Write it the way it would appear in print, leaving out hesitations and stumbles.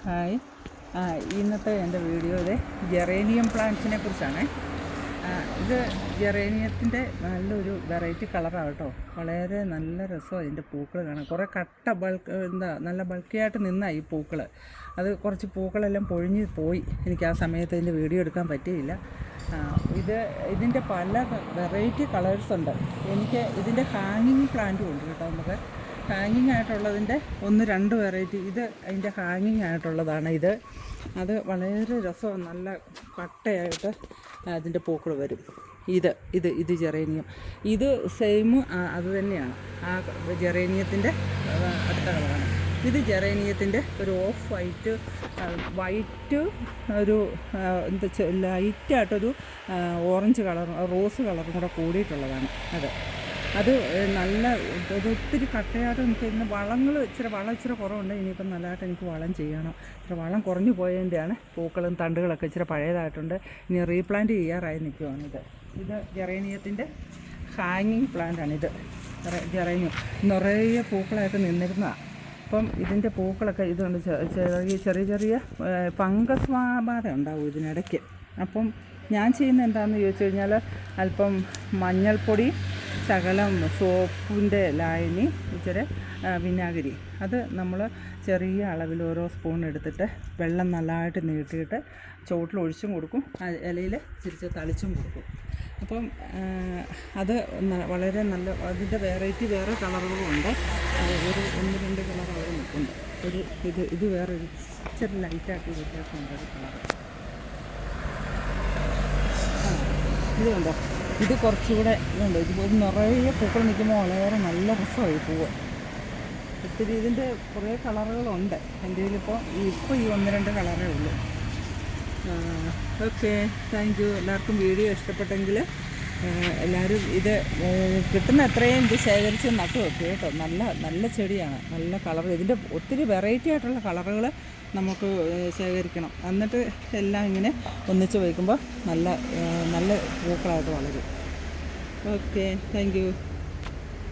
Hi. ഇന്നത്തെ എൻ്റെ വീഡിയോയിൽ ജെറേനിയം പ്ലാന്റ്സിനെ കുറിച്ചാണ്. ഇത് ജെറേനിയത്തിൻ്റെ നല്ലൊരു വെറൈറ്റി കളറാണ് കേട്ടോ. വളരെ നല്ല രസമാണ് ഇതിൻ്റെ പൂക്കൾ കാണാൻ. കുറേ കട്ട നല്ല ബൾക്കിയായിട്ട് നിന്നാണ് ഈ പൂക്കൾ. അത് കുറച്ച് പൂക്കളെല്ലാം പൊഴിഞ്ഞ് പോയി. എനിക്ക് ആ സമയത്ത് ഇതിൻ്റെ വീഡിയോ എടുക്കാൻ പറ്റിയില്ല. ഇതിൻ്റെ പല വെറൈറ്റി കളേഴ്സ് ഉണ്ട്. എനിക്ക് ഇതിൻ്റെ ഹാങ്ങിങ് പ്ലാന്റും ഉണ്ട് കേട്ടോ. നമുക്ക് ഹാങ്ങിങ് ആയിട്ടുള്ളതിൻ്റെ 1-2 വെറൈറ്റി. ഇത് അതിൻ്റെ ഹാങ്ങിങ് ആയിട്ടുള്ളതാണ്. അത് വളരെ രസമാണ്. നല്ല കട്ടയായിട്ട് അതിൻ്റെ പൂക്കൾ വരും. ഇത് ജെറേനിയം. ഇത് സെയിം അത് തന്നെയാണ്. ആ ജെറേനിയത്തിൻ്റെ അടുത്ത കളറാണ്. ഇത് ജെറേനിയത്തിൻ്റെ ഒരു ഓഫ് വൈറ്റ് ഒരു ലൈറ്റായിട്ടൊരു ഓറഞ്ച് കളറും റോസ് കളറും കൂടെ കൂടിയിട്ടുള്ളതാണ്. അത് നല്ല ഒത്തിരി കട്ടയായിട്ട് എനിക്ക് ഇന്ന് വളം ഇച്ചിരി കുറവുണ്ട്. ഇനിയിപ്പം നല്ലതായിട്ട് എനിക്ക് വളം ചെയ്യണം. വളം കുറഞ്ഞു പോയതിൻ്റെയാണ്. പൂക്കളും തണ്ടുകളൊക്കെ ഇച്ചിരി പഴയതായിട്ടുണ്ട്. ഇനി റീപ്ലാന്റ് ചെയ്യാറായി നിൽക്കുവാണ്. ഇത് ജെറേനിയത്തിൻ്റെ ഹാങ്ങിങ് പ്ലാന്റാണ്. ജെറേനിയം നിറയെ പൂക്കളായിട്ട് നിന്നിരുന്നതാണ്. അപ്പം ഇതിൻ്റെ പൂക്കളൊക്കെ ഇതുകൊണ്ട് ചെറിയ ഫംഗസ് ബാധ ഉണ്ടാവും ഇതിനിടയ്ക്ക്. അപ്പം ഞാൻ ചെയ്യുന്നത് എന്താണെന്ന് ചോദിച്ചു കഴിഞ്ഞാൽ അല്പം മഞ്ഞൾപ്പൊടി, ശകലം സോപ്പിൻ്റെ ലായനി, ഇച്ചിരി വിനാഗിരി, അത് നമ്മൾ ചെറിയ അളവിൽ ഓരോ സ്പൂൺ എടുത്തിട്ട് വെള്ളം നല്ലതായിട്ട് നീട്ടിയിട്ട് ചുവട്ടിൽ ഒഴിച്ചും കൊടുക്കും. ഇലയിൽ ചിരിച്ച് തളിച്ചും കൊടുക്കും. അപ്പം അത് വളരെ നല്ല. അതിൻ്റെ വെറൈറ്റി വേറെ കളറുകളും ഉണ്ട്. ഒരു 1-2 കളർ അവിടെ നിൽക്കുന്നുണ്ട്. ഇത് വേറൊരു ഇച്ചിരി ലൈറ്റാക്കി വ്യത്യാസമുണ്ട് ഒരു കളറ്. ഇത് കണ്ടോ, ഇത് കുറച്ചുകൂടെ ഇതുണ്ട്. ഇത് നിറയെ പൂക്കൾ നിൽക്കുമ്പോൾ വളരെ നല്ല രസമായി പൂവ്. ഒത്തിരി ഇതിൻ്റെ കുറേ കളറുകളുണ്ട്. എൻ്റെ കയ്യിലിപ്പോൾ ഈ 1-2 കളറേ ഉള്ളൂ. Okay, thank you. എല്ലാവർക്കും വീഡിയോ ഇഷ്ടപ്പെട്ടെങ്കിൽ എല്ലാവരും ഇത് കിട്ടുന്ന എത്രയും ഇത് ശേഖരിച്ച് നട്ടു വെക്കുക കേട്ടോ. നല്ല ചെടിയാണ്, നല്ല കളർ. ഇതിൻ്റെ ഒത്തിരി വെറൈറ്റി ആയിട്ടുള്ള കളറുകൾ നമുക്ക് ശേഖരിക്കണം. എന്നിട്ട് എല്ലാം ഇങ്ങനെ ഒന്നിച്ച് വയ്ക്കുമ്പോൾ നല്ല പൂക്കളായിട്ട് വളരും. Okay, thank you.